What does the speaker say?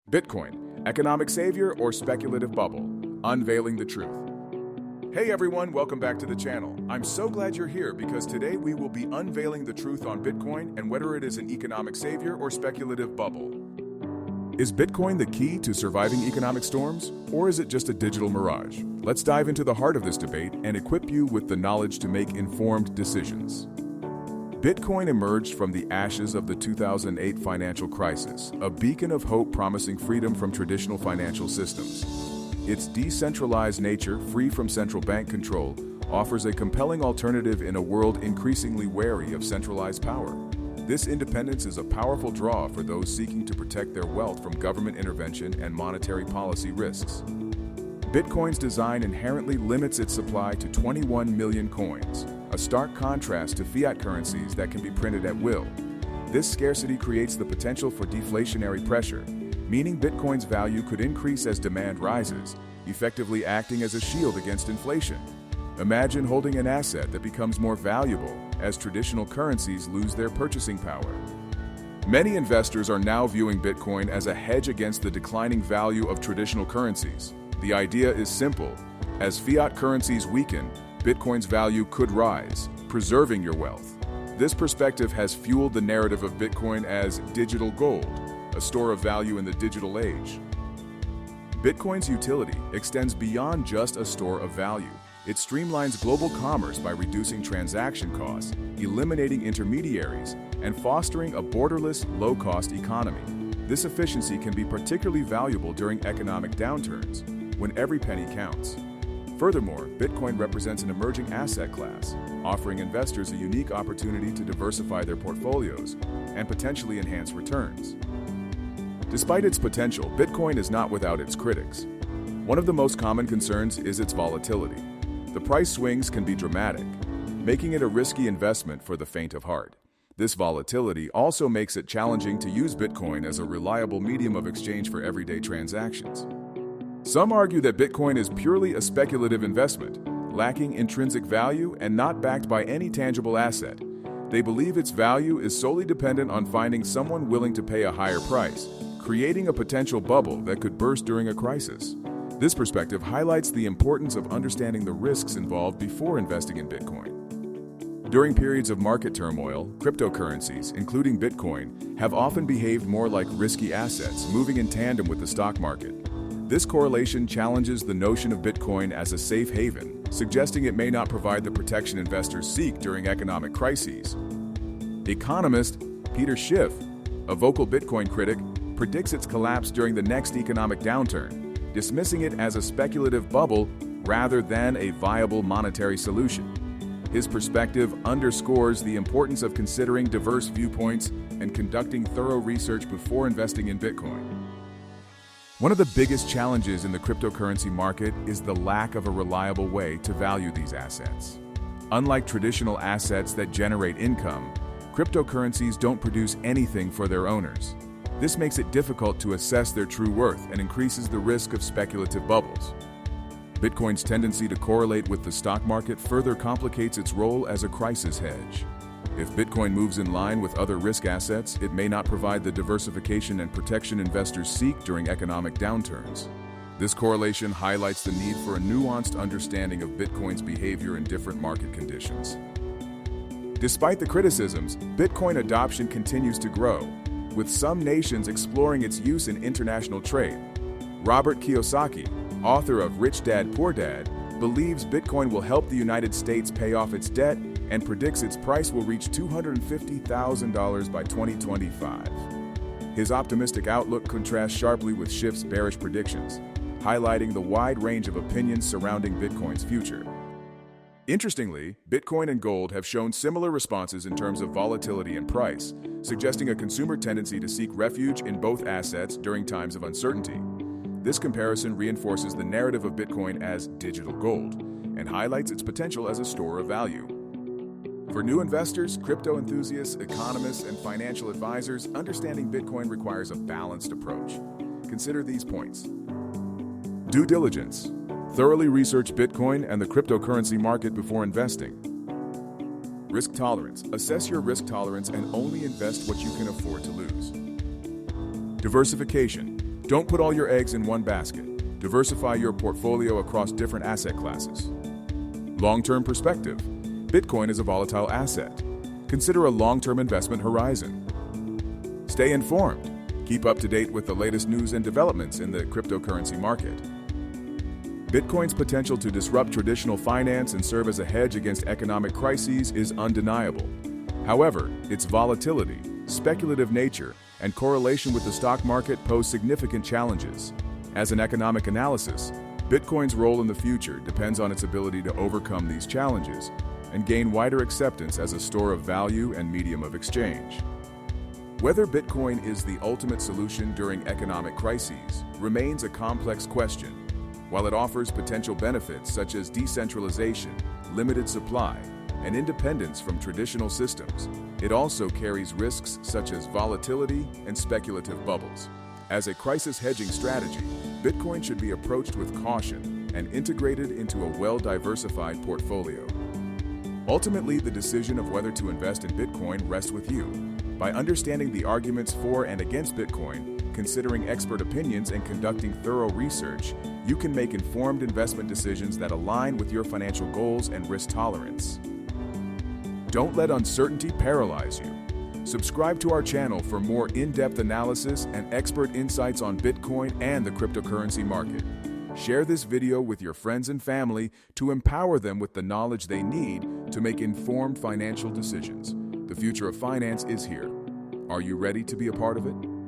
Bitcoin, economic savior or speculative bubble? Unveiling the truth. Hey everyone, welcome back to the channel. I'm so glad you're here because today we will be unveiling the truth on Bitcoin and whether it is an economic savior or speculative bubble. Is Bitcoin the key to surviving economic storms, or is it just a digital mirage? Let's dive into the heart of this debate and equip you with the knowledge to make informed decisions. Bitcoin emerged from the ashes of the 2008 financial crisis, a beacon of hope promising freedom from traditional financial systems. Its decentralized nature, free from central bank control, offers a compelling alternative in a world increasingly wary of centralized power. This independence is a powerful draw for those seeking to protect their wealth from government intervention and monetary policy risks. Bitcoin's design inherently limits its supply to 21 million coins, a stark contrast to fiat currencies that can be printed at will. This scarcity creates the potential for deflationary pressure, meaning Bitcoin's value could increase as demand rises, effectively acting as a shield against inflation. Imagine holding an asset that becomes more valuable as traditional currencies lose their purchasing power. Many investors are now viewing Bitcoin as a hedge against the declining value of traditional currencies. The idea is simple. As fiat currencies weaken, Bitcoin's value could rise, preserving your wealth. This perspective has fueled the narrative of Bitcoin as digital gold, a store of value in the digital age. Bitcoin's utility extends beyond just a store of value. It streamlines global commerce by reducing transaction costs, eliminating intermediaries, and fostering a borderless, low-cost economy. This efficiency can be particularly valuable during economic downturns, when every penny counts. Furthermore, Bitcoin represents an emerging asset class, offering investors a unique opportunity to diversify their portfolios and potentially enhance returns. Despite its potential, Bitcoin is not without its critics. One of the most common concerns is its volatility. The price swings can be dramatic, making it a risky investment for the faint of heart. This volatility also makes it challenging to use Bitcoin as a reliable medium of exchange for everyday transactions. Some argue that Bitcoin is purely a speculative investment, lacking intrinsic value and not backed by any tangible asset. They believe its value is solely dependent on finding someone willing to pay a higher price, creating a potential bubble that could burst during a crisis. This perspective highlights the importance of understanding the risks involved before investing in Bitcoin. During periods of market turmoil, cryptocurrencies, including Bitcoin, have often behaved more like risky assets, moving in tandem with the stock market. This correlation challenges the notion of Bitcoin as a safe haven, suggesting it may not provide the protection investors seek during economic crises. Economist Peter Schiff, a vocal Bitcoin critic, predicts its collapse during the next economic downturn, dismissing it as a speculative bubble rather than a viable monetary solution. His perspective underscores the importance of considering diverse viewpoints and conducting thorough research before investing in Bitcoin. One of the biggest challenges in the cryptocurrency market is the lack of a reliable way to value these assets. Unlike traditional assets that generate income, cryptocurrencies don't produce anything for their owners. This makes it difficult to assess their true worth and increases the risk of speculative bubbles. Bitcoin's tendency to correlate with the stock market further complicates its role as a crisis hedge. If Bitcoin moves in line with other risk assets, it may not provide the diversification and protection investors seek during economic downturns. This correlation highlights the need for a nuanced understanding of Bitcoin's behavior in different market conditions. Despite the criticisms, Bitcoin adoption continues to grow, with some nations exploring its use in international trade. Robert Kiyosaki, author of Rich Dad Poor Dad, believes Bitcoin will help the United States pay off its debt and predicts its price will reach $250,000 by 2025. His optimistic outlook contrasts sharply with Schiff's bearish predictions, highlighting the wide range of opinions surrounding Bitcoin's future. Interestingly, Bitcoin and gold have shown similar responses in terms of volatility and price, suggesting a consumer tendency to seek refuge in both assets during times of uncertainty. This comparison reinforces the narrative of Bitcoin as digital gold and highlights its potential as a store of value. For new investors, crypto enthusiasts, economists, and financial advisors, understanding Bitcoin requires a balanced approach. Consider these points. Due diligence. Thoroughly research Bitcoin and the cryptocurrency market before investing. Risk tolerance. Assess your risk tolerance and only invest what you can afford to lose. Diversification. Don't put all your eggs in one basket. Diversify your portfolio across different asset classes. Long-term perspective. Bitcoin is a volatile asset. Consider a long-term investment horizon. Stay informed. Keep up to date with the latest news and developments in the cryptocurrency market. Bitcoin's potential to disrupt traditional finance and serve as a hedge against economic crises is undeniable. However, its volatility, speculative nature, and correlation with the stock market pose significant challenges. As an economic analysis, Bitcoin's role in the future depends on its ability to overcome these challenges and gain wider acceptance as a store of value and medium of exchange. Whether Bitcoin is the ultimate solution during economic crises remains a complex question. While it offers potential benefits such as decentralization, limited supply, and independence from traditional systems, it also carries risks such as volatility and speculative bubbles. As a crisis hedging strategy, Bitcoin should be approached with caution and integrated into a well-diversified portfolio. Ultimately, the decision of whether to invest in Bitcoin rests with you. By understanding the arguments for and against Bitcoin, considering expert opinions, and conducting thorough research, you can make informed investment decisions that align with your financial goals and risk tolerance. Don't let uncertainty paralyze you. Subscribe to our channel for more in-depth analysis and expert insights on Bitcoin and the cryptocurrency market. Share this video with your friends and family to empower them with the knowledge they need to make informed financial decisions. The future of finance is here. Are you ready to be a part of it?